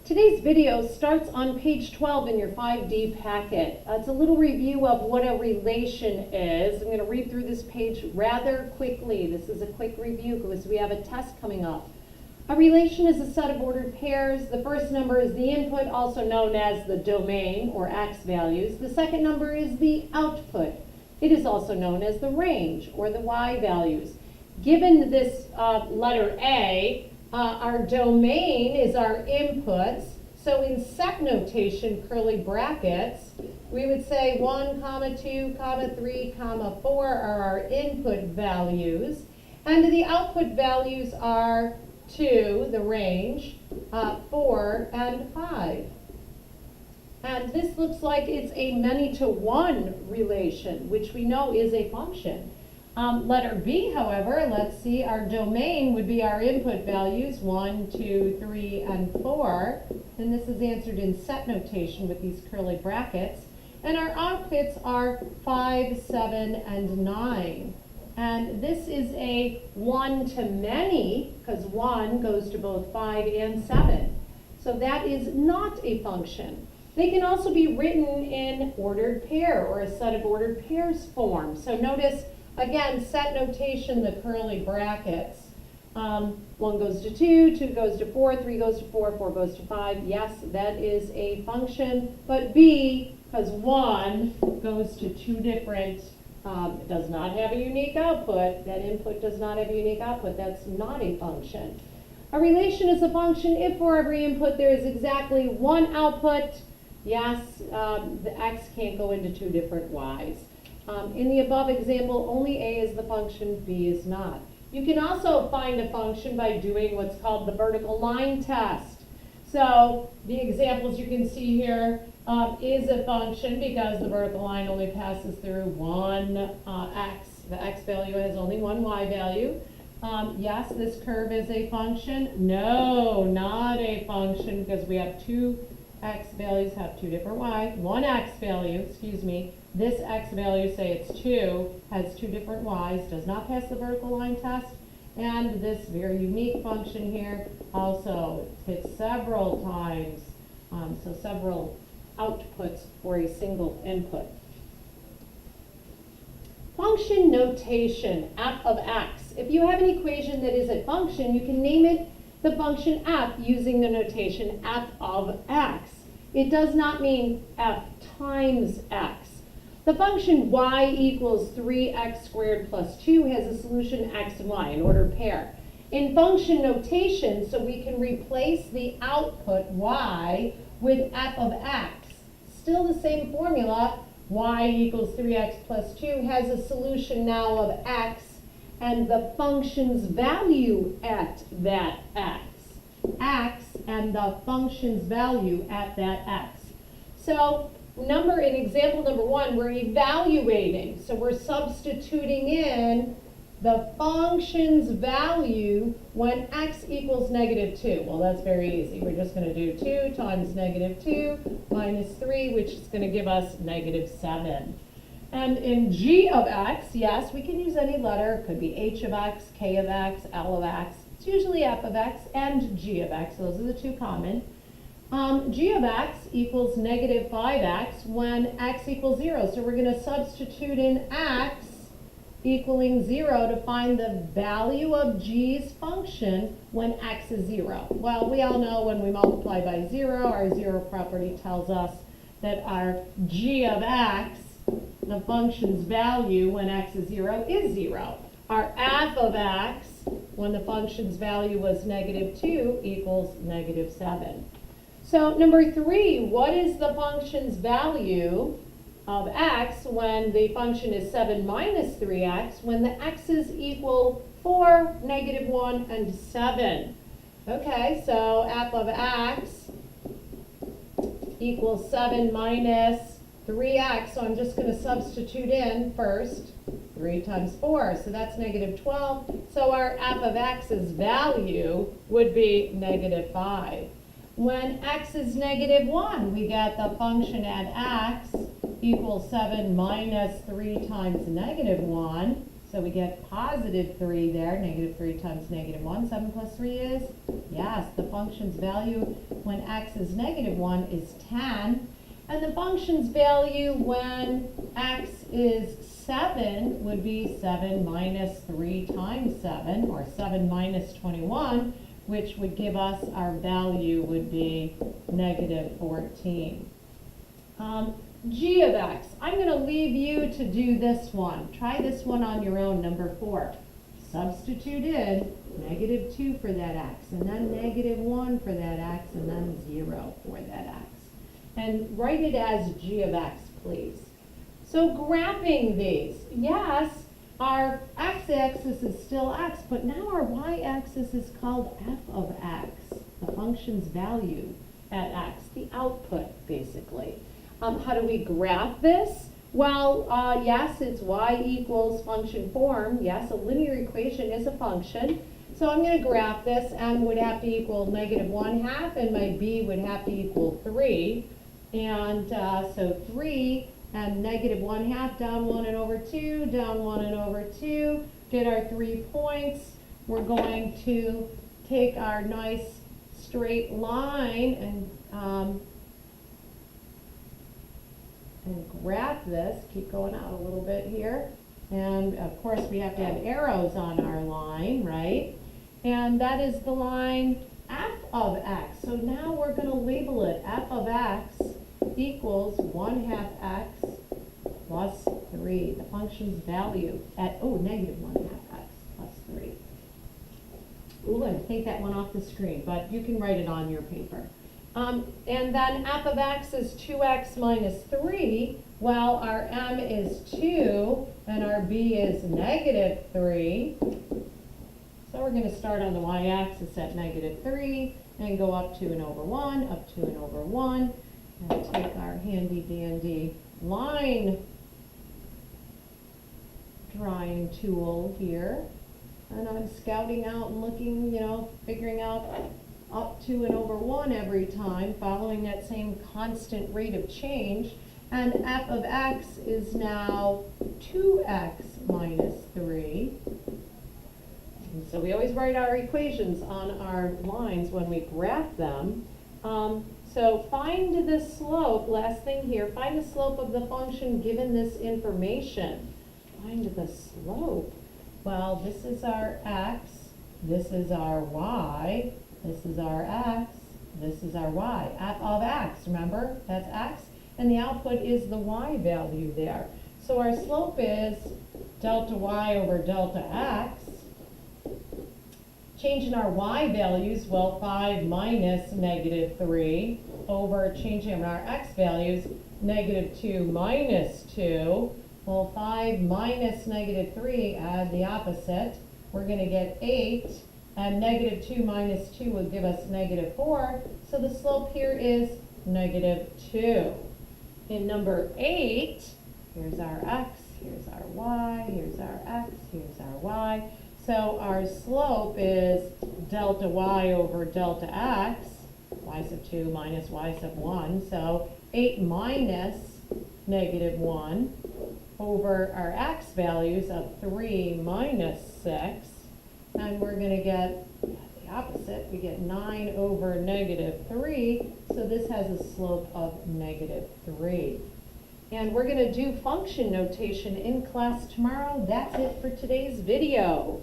Today's video starts on page 12 in your 5D packet. It's a little review of what a relation is. I'm going to read through this page rather quickly. This is a quick review because we have a test coming up. A relation is a set of ordered pairs. The first number is the input, also known as the domain or x values. The second number is the output. It is also known as the range or the y values. Given this letter A, our domain is our inputs. So in set notation, curly brackets, we would say 1, 2, 3, 4 are our input values. And the output values are 2, the range, 4, and 5. And this looks like it's a many-to-one relation, which we know is a function. Letter B, however, let's see, our domain would be our input values, 1, 2, 3, and 4. And this is answered in set notation with these curly brackets. And our outputs are 5, 7, and 9. And this is a one-to-many, because 1 goes to both 5 and 7. So that is not a function. They can also be written in ordered pair or a set of ordered pairs form. So notice, again, set notation, the curly brackets. 1 goes to 2, 2 goes to 4, 3 goes to 4, 4 goes to 5. Yes, that is a function. But B, because 1 goes to 2 different, it does not have a unique output. That input does not have a unique output. That's not a function. A relation is a function if for every input there is exactly one output. Yes, the x can't go into 2 different y's. In the above example, only A is the function, B is not. You can also find a function by doing what's called the vertical line test. So the examples you can see here is a function because the vertical line only passes through one x. The x value has only one y value. Yes, this curve is a function. No, not a function because we have 2 x values have 2 different y. One x value, excuse me, this x value, say it's 2, has 2 different y's, does not pass the vertical line test. And this very unique function here also hits several times, so several outputs for a single input. Function notation, f of x. If you have an equation that is a function, you can name it the function f using the notation f of x. It does not mean f times x. The function y equals 3x squared plus 2 has a solution x and y, an ordered pair. In function notation, so we can replace the output y with f of x. Still the same formula, y equals 3x plus 2 has a solution now of x and the function's value at that x and the function's value at that x. So in example number 1, we're evaluating. So we're substituting in the function's value when x equals -2. Well, that's very easy. We're just going to do 2 times -2 minus 3, which is going to give us -7. And in g of x, yes, we can use any letter. It could be h of x, k of x, l of x. It's usually f of x and g of x. Those are the 2 common. G of x equals -5x when x equals 0. So we're going to substitute in x equaling 0 to find the value of g's function when x is 0. Well, we all know when we multiply by 0, our 0 property tells us that our g of x, the function's value when x is 0, is 0. Our f of x, when the function's value was -2, equals -7. So number 3, what is the function's value of x when the function is 7 minus 3x, when the x's equal 4, -1, and 7? Okay, so f of x equals 7 minus 3x, so I'm just going to substitute in first 3 times 4, so that's -12. So our f of x's value would be -5. When x is -1, we get the function at x equals 7 minus 3 times -1. So we get positive 3 there, negative 3 times negative 1. 7 plus 3 is? Yes, the function's value when x is negative 1 is 10. And the function's value when x is 7 would be 7 minus 3 times 7, or 7 minus 21, which would give us our value would be negative 14. G of x. I'm going to leave you to do this one. Try this one on your own, number 4. Substitute in negative 2 for that x, and then negative 1 for that x, and then 0 for that x. And write it as g of x, please. So graphing these, yes, our x-axis is still x, but now our y-axis is called f of x, the function's value at x, the output, basically. How do we graph this? Well, yes, it's y equals function form. Yes, a linear equation is a function. So I'm going to graph this. M would have to equal negative 1/2, and my b would have to equal 3. And so 3 and negative 1/2, down 1 and over 2, down 1 and over 2. Get our 3 points. We're going to take our nice straight line and graph this. Keep going out a little bit here. And of course we have to have arrows on our line, right? And that is the line f of x. So now we're going to label it f of x equals 1/2 x plus 3. The function's value at, negative 1/2 x plus 3. Ooh, I take that one off the screen, but you can write it on your paper. And then f of x is 2x minus 3. Well, our m is 2 and our b is negative 3. So we're going to start on the y-axis at negative 3 and go up 2 and over 1, up 2 and over 1, and take our handy dandy line drawing tool here. And I'm scouting out and looking, figuring out up 2 and over 1 every time, following that same constant rate of change. And f of x is now 2x minus 3. And so we always write our equations on our lines when we graph them. So find the slope, last thing here, find the slope of the function given this information. Find the slope. Well, this is our x, this is our y, this is our x, this is our y. F of x, remember, that's x, and the output is the y value there. So our slope is delta y over delta x. Changing our y values, well, 5 minus negative 3 over changing our x values, negative 2 minus 2. Well, 5 minus negative 3, add the opposite. We're going to get 8, and negative 2 minus 2 will give us negative 4. So the slope here is negative 2. In number 8, here's our x, here's our y, here's our x, here's our y. So our slope is delta y over delta x, y sub 2 minus y sub 1. So 8 minus negative 1 over our x values of 3 minus 6. And we're going to get the opposite. We get 9 over negative 3. So this has a slope of negative 3. And we're going to do function notation in class tomorrow. That's it for today's video.